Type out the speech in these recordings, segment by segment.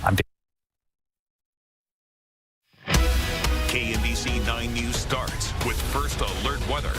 I'm KMBC 9 News starts with First Alert Weather.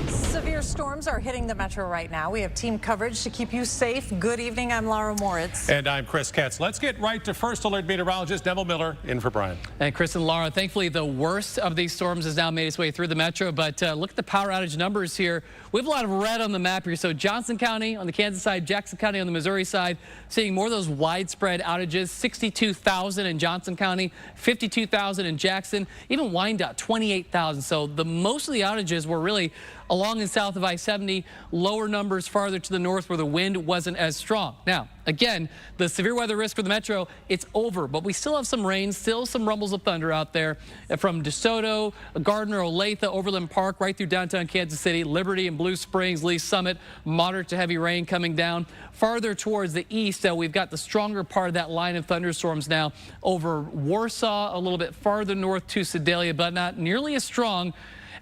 Severe storms are hitting the metro right now. We have team coverage to keep you safe. Good evening. I'm Lara Moritz. And I'm Kris Ketz. Let's get right to First Alert meteorologist Neville Miller in for Brian. And Kris and Lara, thankfully the worst of these storms has now made its way through the metro, but look at the power outage numbers here. We have a lot of red on the map here. So Johnson County on the Kansas side, Jackson County on the Missouri side, seeing more of those widespread outages. 62,000 in Johnson County, 52,000 in Jackson, even Wyandotte, 28,000. So the most of the outages were really along and south of I-70, lower numbers farther to the north where the wind wasn't as strong. Now, again, the severe weather risk for the metro, it's over, but we still have some rain, still some rumbles of thunder out there from DeSoto, Gardner, Olathe, Overland Park, right through downtown Kansas City, Liberty and Blue Springs, Lee Summit, moderate to heavy rain coming down. Farther towards the east, we've got the stronger part of that line of thunderstorms now over Warsaw, a little bit farther north to Sedalia, but not nearly as strong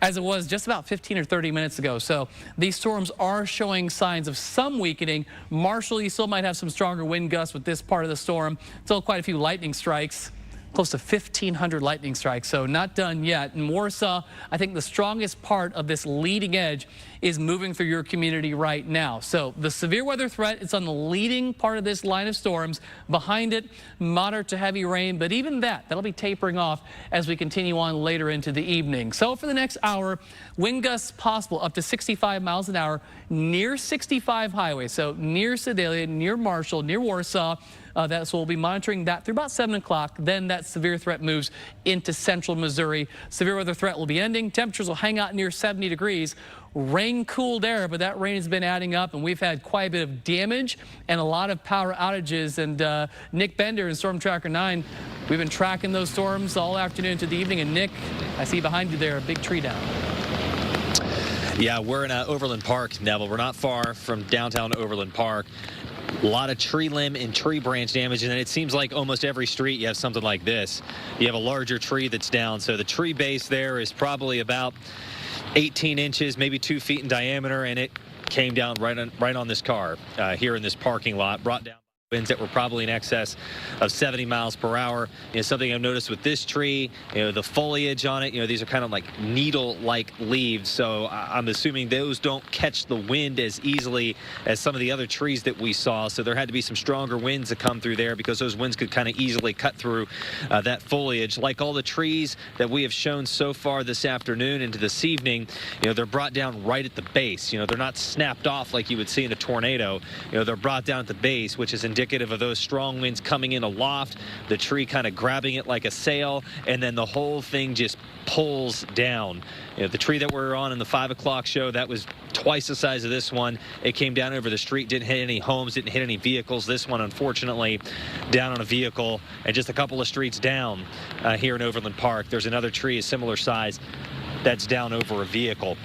as it was just about 15 or 30 minutes ago. So these storms are showing signs of some weakening. Marshall, you still might have some stronger wind gusts with this part of the storm. Still quite a few lightning strikes. Close to 1,500 lightning strikes, so not done yet. In Warsaw, I think the strongest part of this leading edge is moving through your community right now. So the severe weather threat is on the leading part of this line of storms. Behind it, moderate to heavy rain, but even that'll be tapering off as we continue on later into the evening. So for the next hour, wind gusts possible up to 65 miles an hour near 65 highway. So near Sedalia, near Marshall, near Warsaw. So we'll be monitoring that through about 7 o'clock. Then that severe threat moves into central Missouri. Severe weather threat will be ending. Temperatures will hang out near 70 degrees. Rain cooled air, but that rain has been adding up, and we've had quite a bit of damage and a lot of power outages. And Nick Bender and Storm Tracker 9, we've been tracking those storms all afternoon to the evening. And Nick, I see behind you there a big tree down. Yeah, we're in Overland Park, Neville. We're not far from downtown Overland Park. A lot of tree limb and tree branch damage, and it seems like almost every street you have something like this. You have a larger tree that's down, so the tree base there is probably about 18 inches, maybe 2 feet in diameter, and it came down right on this car here in this parking lot, brought down winds that were probably in excess of 70 miles per hour. Something I've noticed with this tree, the foliage on it, these are kind of like needle-like leaves, so I'm assuming those don't catch the wind as easily as some of the other trees that we saw. So there had to be some stronger winds that come through there because those winds could kind of easily cut through that foliage. Like all the trees that we have shown so far this afternoon into this evening, they're brought down right at the base. They're not snapped off like you would see in a tornado. They're brought down at the base, which is indicative of those strong winds coming in aloft, the tree kind of grabbing it like a sail, and then the whole thing just pulls down. The tree that we're on in the 5 o'clock show, that was twice the size of this one. It came down over the street, didn't hit any homes, didn't hit any vehicles. This one, unfortunately, down on a vehicle, and just a couple of streets down here in Overland Park, there's another tree a similar size that's down over a vehicle.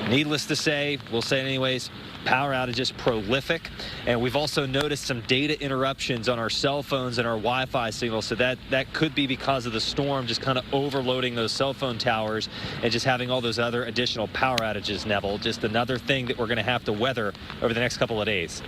Needless to say, we'll say it anyways, power outages prolific, and we've also noticed some data interruptions on our cell phones and our Wi-Fi signals, so that could be because of the storm just kind of overloading those cell phone towers and just having all those other additional power outages, Neville. Just another thing that we're going to have to weather over the next couple of days.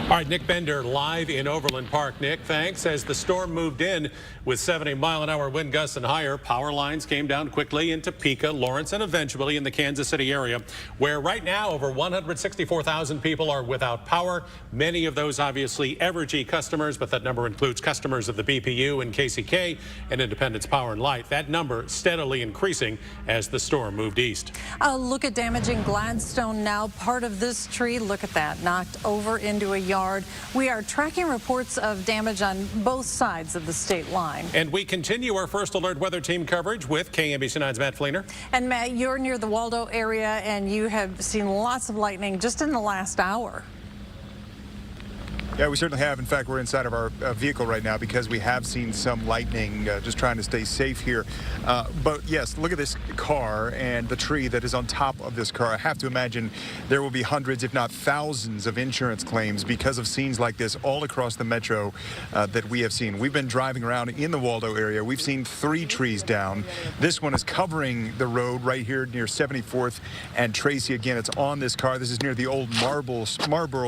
All right, Nick Bender live in Overland Park. Nick, thanks. As the storm moved in with 70-mile-an-hour wind gusts and higher, power lines came down quickly in Topeka, Lawrence, and eventually in the Kansas City area, where right now over 164,000 people are without power. Many of those obviously Evergy customers, but that number includes customers of the BPU and KCK and Independence Power and Light. That number steadily increasing as the storm moved east. Look at damaging Gladstone now. Part of this tree, look at that, knocked over into a yard. We are tracking reports of damage on both sides of the state line. And we continue our First Alert weather team coverage with KMBC9's Matt Flener. And Matt, you're near the Waldo area, and you have seen lots of lightning just in the last hour. Yeah, we certainly have. In fact, we're inside of our vehicle right now because we have seen some lightning, just trying to stay safe here. But yes, look at this car and the tree that is on top of this car. I have to imagine there will be hundreds, if not thousands, of insurance claims because of scenes like this all across the metro that we have seen. We've been driving around in the Waldo area. We've seen 3 trees down. This one is covering the road right here near 74th and Tracy. Again, it's on this car. This is near the old Marlboro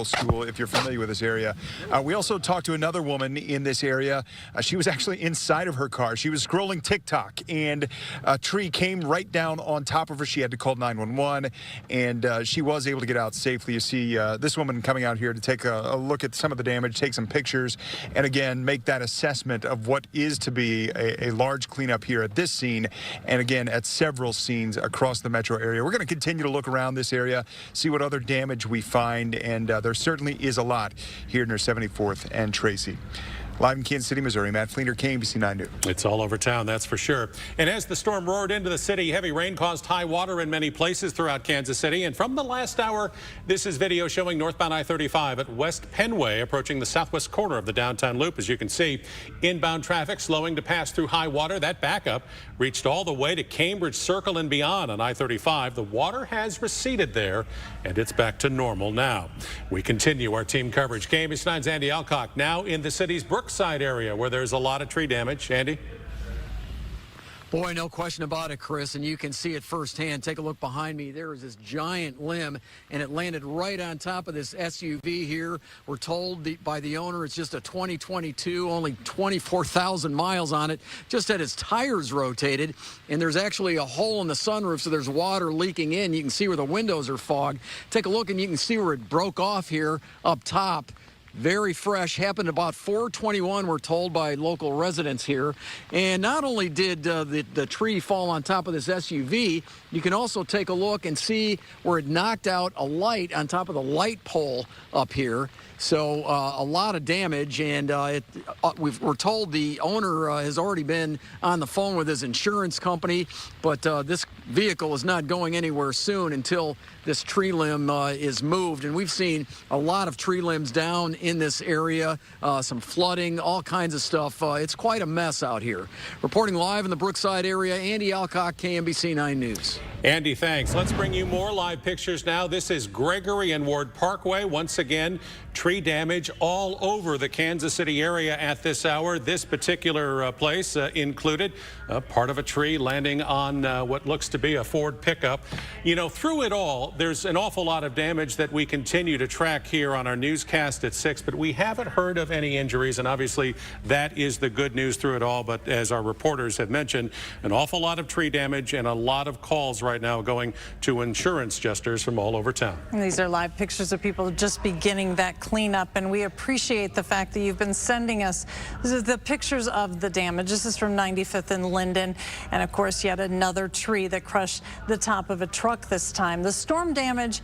School, if you're familiar with this area. We also talked to another woman in this area. She was actually inside of her car. She was scrolling TikTok, and a tree came right down on top of her. She had to call 911, and she was able to get out safely. You see this woman coming out here to take a look at some of the damage, take some pictures, and again, make that assessment of what is to be a large cleanup here at this scene, and again, at several scenes across the metro area. We're going to continue to look around this area, see what other damage we find, and there certainly is a lot here near 74th and Tracy. Live in Kansas City, Missouri, Matt Flener, KMBC-9 News. It's all over town, that's for sure. And as the storm roared into the city, heavy rain caused high water in many places throughout Kansas City. And from the last hour, this is video showing northbound I-35 at West Penway approaching the southwest corner of the downtown loop. As you can see, inbound traffic slowing to pass through high water. That backup reached all the way to Cambridge Circle and beyond on I-35. The water has receded there, and it's back to normal now. We continue our team coverage. KMBC-9's Andy Alcock now in the city's Brookside area where there's a lot of tree damage. Andy? Boy, no question about it, Chris, and you can see it firsthand. Take a look behind me. There is this giant limb, and it landed right on top of this SUV here. We're told by the owner it's just a 2022, only 24,000 miles on it, just had its tires rotated, and there's actually a hole in the sunroof, so there's water leaking in. You can see where the windows are fogged. Take a look, and you can see where it broke off here up top. Very fresh, happened about 4:21, we're told by local residents here. And not only did the tree fall on top of this SUV, you can also take a look and see where it knocked out a light on top of the light pole up here. So a lot of damage, and we're told the owner has already been on the phone with his insurance company, but this vehicle is not going anywhere soon until this tree limb is moved. And we've seen a lot of tree limbs down in this area, some flooding, all kinds of stuff. It's quite a mess out here. Reporting live in the Brookside area, Andy Alcock, KMBC-9 News. Andy, thanks. Let's bring you more live pictures now. This is Gregory and Ward Parkway. Once again, tree damage all over the Kansas City area at this hour. This particular place included part of a tree landing on what looks to be a Ford pickup. You know, through it all, there's an awful lot of damage that we continue to track here on our newscast at 6, but we haven't heard of any injuries, and obviously that is the good news through it all. But as our reporters have mentioned, an awful lot of tree damage and a lot of calls right now going to insurance adjusters from all over town. And these are live pictures of people just beginning that cleanup, and we appreciate the fact that you've been sending us the pictures of the damage. This is from 95th and Linden, and of course yet another tree that crushed the top of a truck this time. The storm damage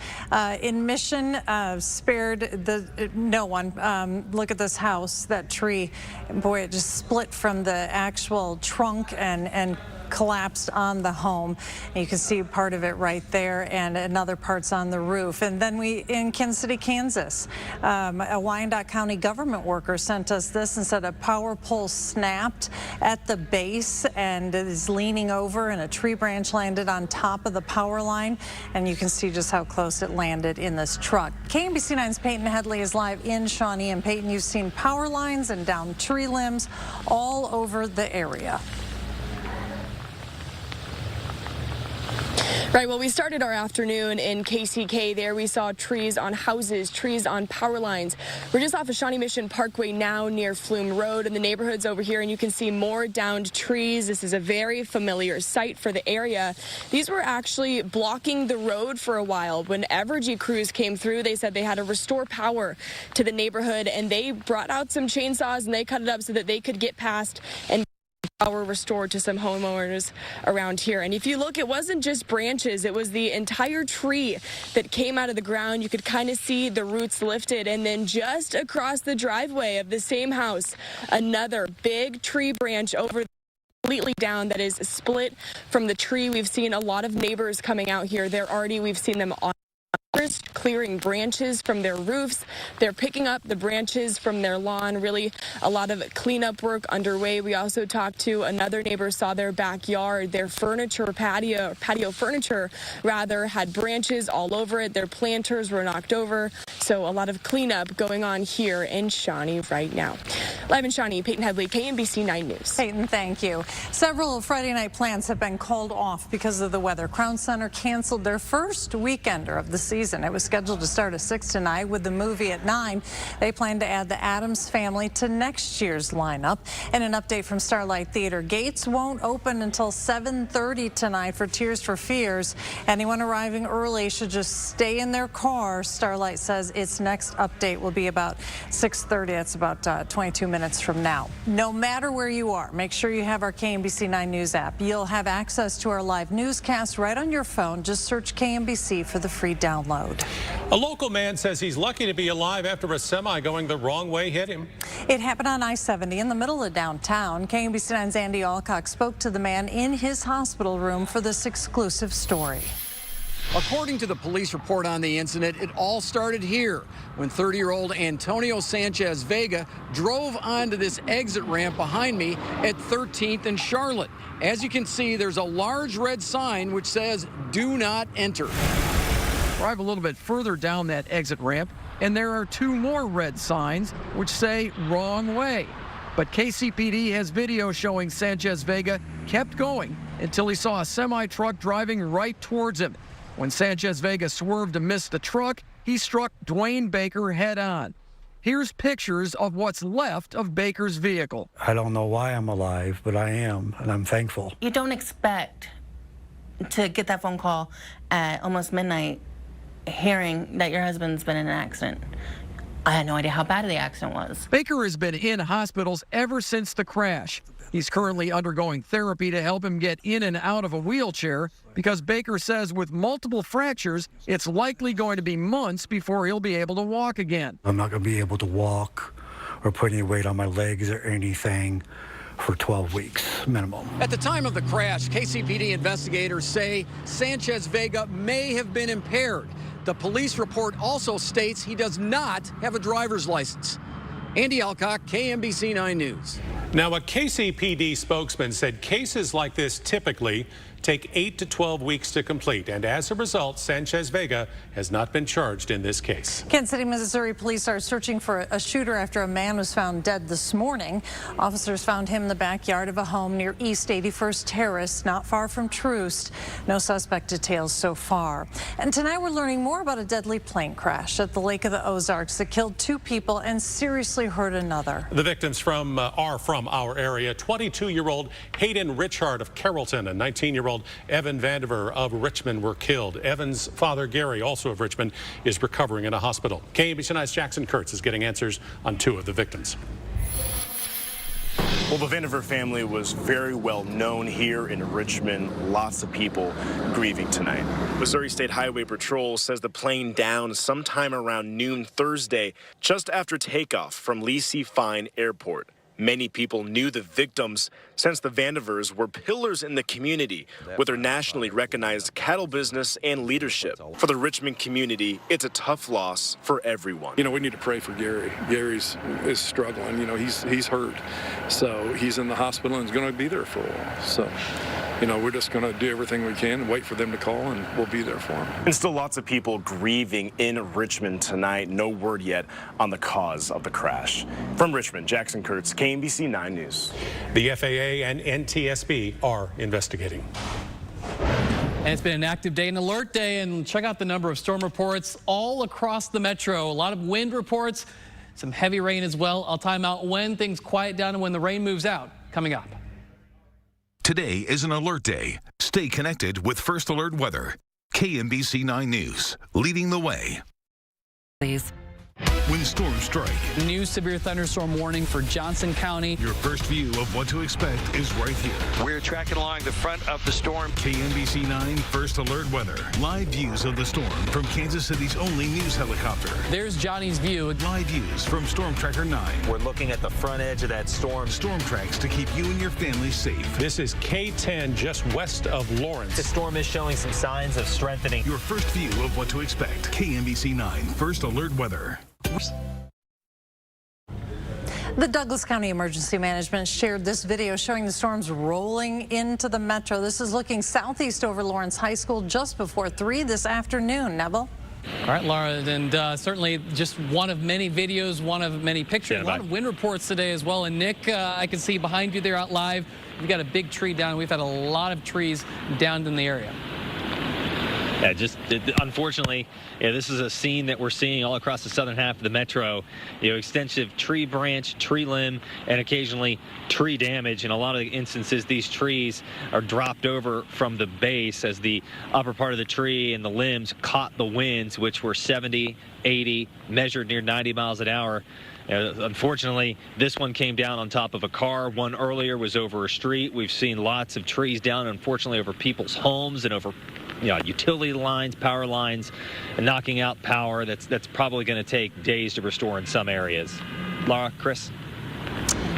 in Mission spared no one. Look at this house, that tree. Boy, it just split from the actual trunk and collapsed on the home. And you can see part of it right there, and another part's on the roof. And then in Kansas City, Kansas, a Wyandotte County government worker sent us this and said a power pole snapped at the base and is leaning over, and a tree branch landed on top of the power line. And you can see just how close it landed in this truck. KMBC-9's Peyton Headlee is live in Shawnee. And Peyton, you've seen power lines and down tree limbs all over the area. Right, well, we started our afternoon in KCK. There we saw trees on houses, trees on power lines. We're just off of Shawnee Mission Parkway now near Flume Road, and the neighborhood's over here, and you can see more downed trees. This is a very familiar sight for the area. These were actually blocking the road for a while. When Evergy crews came through, they said they had to restore power to the neighborhood, and they brought out some chainsaws and they cut it up so that they could get past and power restored to some homeowners around here. And if you look, it wasn't just branches, it was the entire tree that came out of the ground. You could kind of see the roots lifted, and then just across the driveway of the same house, another big tree branch over completely down that is split from the tree. We've seen a lot of neighbors coming out here. We've seen them on clearing branches from their roofs. They're picking up the branches from their lawn. Really a lot of cleanup work underway. We also talked to another neighbor, saw their backyard, their patio furniture rather, had branches all over it. Their planters were knocked over. So a lot of cleanup going on here in Shawnee right now. Live in Shawnee, Peyton Headlee, KMBC-9 News. Peyton, thank you. Several Friday night plans have been called off because of the weather. Crown Center canceled their first weekender of the season. season. It was scheduled to start at 6 tonight with the movie at 9. They plan to add the Addams Family to next year's lineup. And an update from Starlight Theater. Gates won't open until 7:30 tonight for Tears for Fears. Anyone arriving early should just stay in their car. Starlight says its next update will be about 6:30. That's about 22 minutes from now. No matter where you are, make sure you have our KMBC 9 News app. You'll have access to our live newscast right on your phone. Just search KMBC for the free download. A local man says he's lucky to be alive after a semi going the wrong way hit him. It happened on I-70 in the middle of downtown. KMBC 9's Andy Alcock spoke to the man in his hospital room for this exclusive story. According to the police report on the incident, it all started here when 30-year-old Antonio Sanchez Vega drove onto this exit ramp behind me at 13th and Charlotte. As you can see, there's a large red sign which says, "Do not enter." Drive a little bit further down that exit ramp, and there are 2 more red signs which say "Wrong way." But KCPD has video showing Sanchez Vega kept going until he saw a semi-truck driving right towards him. When Sanchez Vega swerved to miss the truck, he struck Dwayne Baker head-on. Here's pictures of what's left of Baker's vehicle. I don't know why I'm alive, but I am, and I'm thankful. You don't expect to get that phone call at almost midnight hearing that your husband's been in an accident. I had no idea how bad the accident was. Baker has been in hospitals ever since the crash. He's currently undergoing therapy to help him get in and out of a wheelchair because Baker says with multiple fractures, it's likely going to be months before he'll be able to walk again. I'm not going to be able to walk or put any weight on my legs or anything for 12 weeks minimum. At the time of the crash, KCPD investigators say Sanchez Vega may have been impaired. The police report also states he does not have a driver's license. Andy Alcock, KMBC 9 News. Now, a KCPD spokesman said cases like this typically take 8 to 12 weeks to complete, and as a result, Sanchez Vega has not been charged in this case. Kansas City, Missouri police are searching for a shooter after a man was found dead this morning. Officers found him in the backyard of a home near East 81st Terrace, not far from Troost. No suspect details so far. And tonight we're learning more about a deadly plane crash at the Lake of the Ozarks that killed 2 people and seriously hurt another. The victims are from our area. 22-year-old Hayden Richard of Carrollton and 19-year-old Evan Vandiver of Richmond were killed. Evan's father, Gary, also of Richmond, is recovering in a hospital. KMBC 9's Jackson Kurtz is getting answers on 2 of the victims. Well, the Vandiver family was very well known here in Richmond. Lots of people grieving tonight. Missouri State Highway Patrol says the plane downed sometime around noon Thursday, just after takeoff from Lee C. Fine Airport. Many people knew the victims since the Vandivers were pillars in the community with their nationally recognized cattle business and leadership. For the Richmond community, it's a tough loss for everyone. You know, we need to pray for Gary. Gary's is struggling. You know, he's hurt. So he's in the hospital and is going to be there for a while. So, you know, we're just going to do everything we can and wait for them to call, and we'll be there for them. And still lots of people grieving in Richmond tonight. No word yet on the cause of the crash. From Richmond, Jackson Kurtz, KMBC 9 News. The FAA and NTSB are investigating. And it's been an active day, an alert day, and check out the number of storm reports all across the metro. A lot of wind reports, some heavy rain as well. I'll time out when things quiet down and when the rain moves out. Coming up. Today is an alert day. Stay connected with First Alert Weather. KMBC 9 News, leading the way. Please. When storms strike, New severe thunderstorm warning for Johnson County. your first view of what to expect is right here. We're tracking along the front of the storm. KMBC 9 First Alert Weather. Live views of the storm from Kansas City's only news helicopter. There's Johnny's view. Live views from Storm Tracker 9. We're looking at the front edge of that storm. Storm tracks to keep you and your family safe. This is K10 just west of Lawrence. The storm is showing some signs of strengthening. Your first view of what to expect. KMBC 9 First Alert Weather. The Douglas County Emergency Management shared this video showing the storms rolling into the metro. This is looking southeast over Lawrence High School just before 3 this afternoon. Neville? All right, Lara, and certainly just one of many videos, one of many pictures. A lot of wind reports today as well. And Nick, I can see behind you there out live, we've got a big tree down. We've had a lot of trees downed in the area. Unfortunately, this is a scene that we're seeing all across the southern half of the metro. Extensive tree branch, tree limb, and occasionally tree damage. In a lot of instances, these trees are dropped over from the base as the upper part of the tree and the limbs caught the winds, which were 70, 80, measured near 90 miles an hour. Unfortunately, this one came down on top of a car. One earlier was over a street. We've seen lots of trees down, unfortunately, over people's homes and over utility lines, power lines, and knocking out power. That's probably going to take days to restore in some areas. Lara, Kris.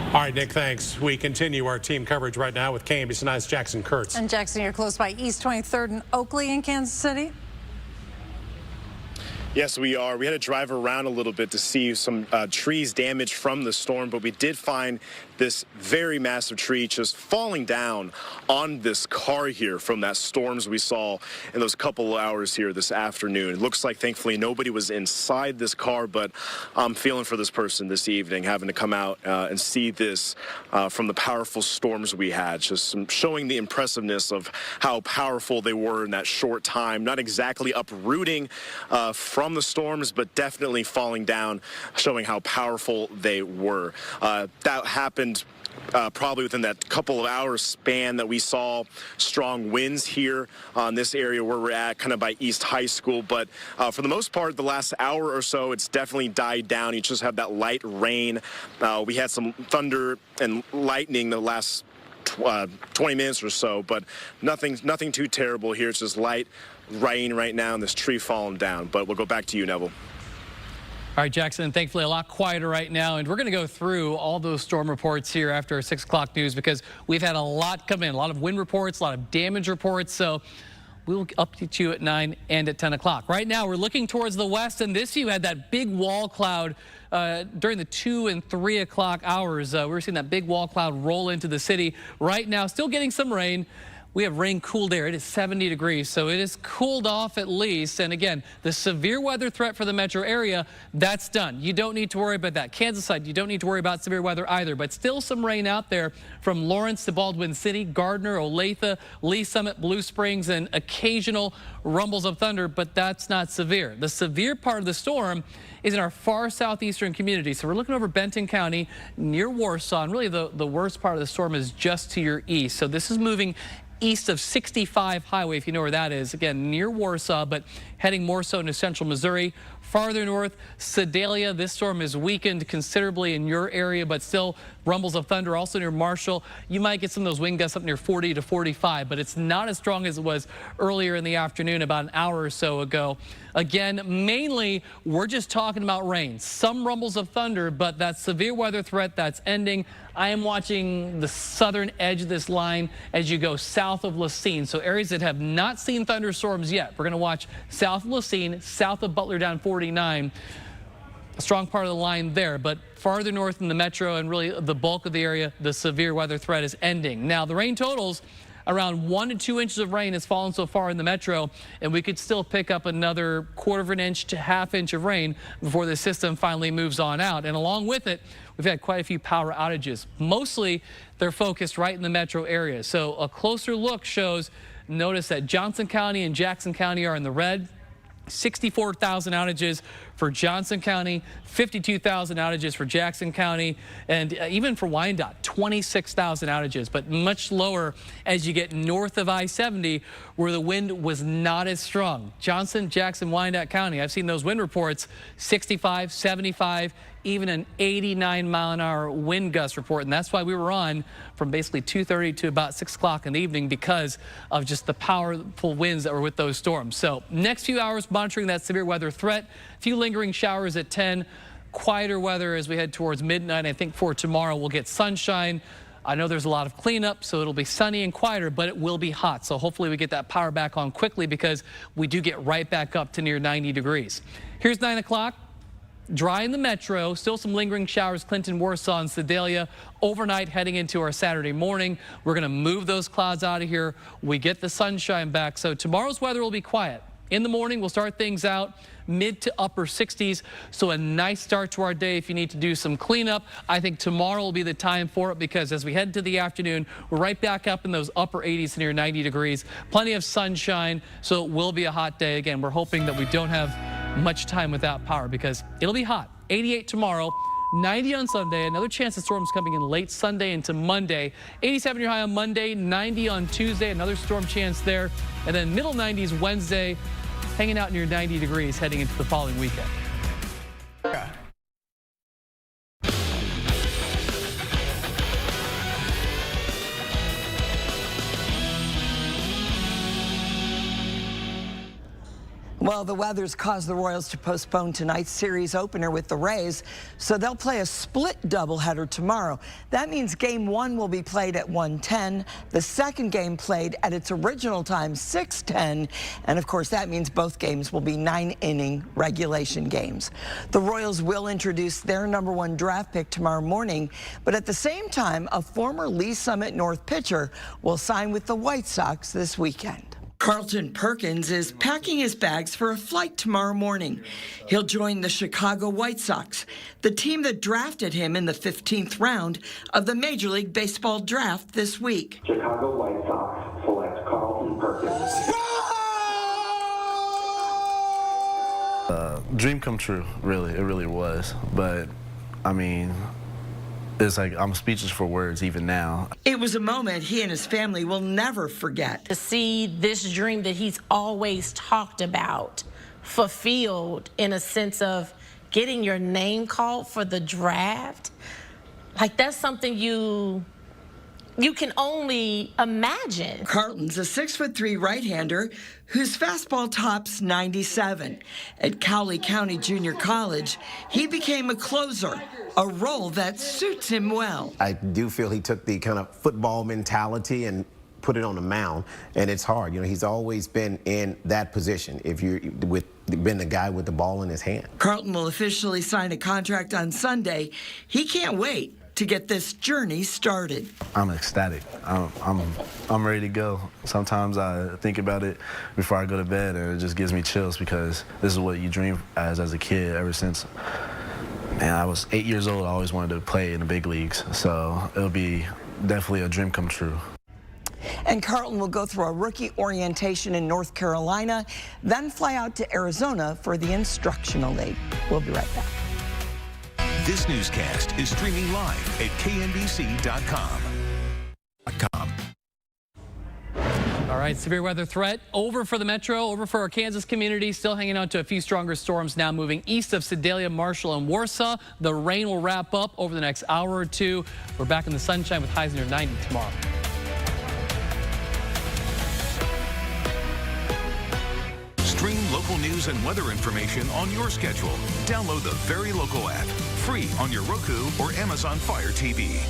All right, Nick, thanks. We continue our team coverage right now with KMBC9's Jackson Kurtz. And Jackson, you're close by East 23rd and Oakley in Kansas City. Yes, we are. We had to drive around a little bit to see some trees damaged from the storm, but we did find this very massive tree just falling down on this car here from that storms we saw in those couple of hours here this afternoon. It looks like, thankfully, nobody was inside this car, but I'm feeling for this person this evening, having to come out and see this from the powerful storms we had, just showing the impressiveness of how powerful they were in that short time. Not exactly uprooting from the storms, but definitely falling down, showing how powerful they were. That happened probably within that couple of hours span that we saw strong winds here on this area where we're at, kind of by East High School. But for the most part, the last hour or so, it's definitely died down. You just have that light rain. We had some thunder and lightning the last 20 minutes or so, but nothing too terrible here. It's just light rain right now and this tree falling down. But we'll go back to you, Neville. All right, Jackson, thankfully a lot quieter right now, and we're going to go through all those storm reports here after 6 o'clock news because we've had a lot come in, a lot of wind reports, a lot of damage reports, so we'll update you at 9 and at 10 o'clock. Right now, we're looking towards the west, and this view had that big wall cloud during the 2 and 3 o'clock hours. We're seeing that big wall cloud roll into the city. Right now, still getting some rain. We have rain cooled air. It is 70 degrees, so it is cooled off at least. And again, the severe weather threat for the metro area, that's done. You don't need to worry about that. Kansas side, you don't need to worry about severe weather either, but still some rain out there from Lawrence to Baldwin City, Gardner, Olathe, Lee Summit, Blue Springs, and occasional rumbles of thunder, but that's not severe. The severe part of the storm is in our far southeastern community. So we're looking over Benton County near Warsaw, and really the worst part of the storm is just to your east. So this is moving east of 65 Highway, if you know where that is. Again, near Warsaw, but heading more so into central Missouri. Farther north, Sedalia. This storm is weakened considerably in your area, but still rumbles of thunder also near Marshall. You might get some of those wind gusts up near 40 to 45, but it's not as strong as it was earlier in the afternoon about an hour or so ago. Again, mainly, we're just talking about rain. Some rumbles of thunder, but that severe weather threat, that's ending. I am watching the southern edge of this line as you go south of Lacine. So areas that have not seen thunderstorms yet, we're going to watch south of Lacine, south of Butler down 49. A strong part of the line there, but farther north in the metro and really the bulk of the area, the severe weather threat is ending. Now, the rain totals, around 1 to 2 inches of rain has fallen so far in the metro, and we could still pick up another 1/4 of an inch to 1/2 inch of rain before the system finally moves on out. And along with it, we've had quite a few power outages. Mostly, they're focused right in the metro area. So a closer look shows, notice that Johnson County and Jackson County are in the red. 64,000 outages for Johnson County, 52,000 outages for Jackson County, and even for Wyandotte, 26,000 outages, but much lower as you get north of I-70 where the wind was not as strong. Johnson, Jackson, Wyandotte County, I've seen those wind reports, 65, 75, even an 89-mile-an-hour wind gust report, and that's why we were on from basically 2:30 to about 6 o'clock in the evening because of just the powerful winds that were with those storms. So next few hours monitoring that severe weather threat, a few lingering showers at 10, quieter weather as we head towards midnight. I think for tomorrow we'll get sunshine. I know there's a lot of cleanup, so it'll be sunny and quieter, but it will be hot. So hopefully we get that power back on quickly because we do get right back up to near 90 degrees. Here's 9 o'clock. Dry in the metro, still some lingering showers, Clinton, Warsaw, and Sedalia. Overnight heading into our Saturday morning. We're going to move those clouds out of here. We get the sunshine back, so tomorrow's weather will be quiet. In the morning, we'll start things out mid to upper 60s, so a nice start to our day if you need to do some cleanup. I think tomorrow will be the time for it because as we head into the afternoon, we're right back up in those upper 80s near 90 degrees. Plenty of sunshine, so it will be a hot day. Again, we're hoping that we don't have much time without power because it'll be hot. 88 tomorrow. 90 on Sunday, another chance of storms coming in late Sunday into Monday. 87 your high on Monday, 90 on Tuesday, another storm chance there. And then middle 90s Wednesday, hanging out near 90 degrees heading into the following weekend. Well, the weather's caused the Royals to postpone tonight's series opener with the Rays, so they'll play a split doubleheader tomorrow. That means Game 1 will be played at 1:10, the second game played at its original time, 6:10, and of course that means both games will be 9-inning regulation games. The Royals will introduce their #1 draft pick tomorrow morning, but at the same time, a former Lee Summit North pitcher will sign with the White Sox this weekend. Carlton Perkins is packing his bags for a flight tomorrow morning. He'll join the Chicago White Sox, the team that drafted him in the 15th round of the Major League Baseball draft this week. Chicago White Sox select Carlton Perkins. Dream come true, really. It really was. But, I mean, it's like I'm speechless for words even now. It was a moment he and his family will never forget. To see this dream that he's always talked about fulfilled in a sense of getting your name called for the draft, like that's something you can only imagine. Carlton's a 6'3" right-hander whose fastball tops 97. At Cowley County Junior College, he became a closer, a role that suits him well. I do feel he took the kind of football mentality and put it on the mound, and it's hard. You know, he's always been in that position if you're been the guy with the ball in his hand. Carlton will officially sign a contract on Sunday. He can't wait to get this journey started. I'm ecstatic. I'm ready to go. Sometimes I think about it before I go to bed, and it just gives me chills because this is what you dream as a kid ever since. Man, I was 8 years old. I always wanted to play in the big leagues, so it'll be definitely a dream come true. And Carlton will go through a rookie orientation in North Carolina, then fly out to Arizona for the instructional day. We'll be right back. This newscast is streaming live at KMBC.com. All right, severe weather threat over for the metro, over for our Kansas community. Still hanging on to a few stronger storms now moving east of Sedalia, Marshall, and Warsaw. The rain will wrap up over the next hour or two. We're back in the sunshine with highs near 90 tomorrow. Stream local news and weather information on your schedule. Download the Very Local app, free on your Roku or Amazon Fire TV.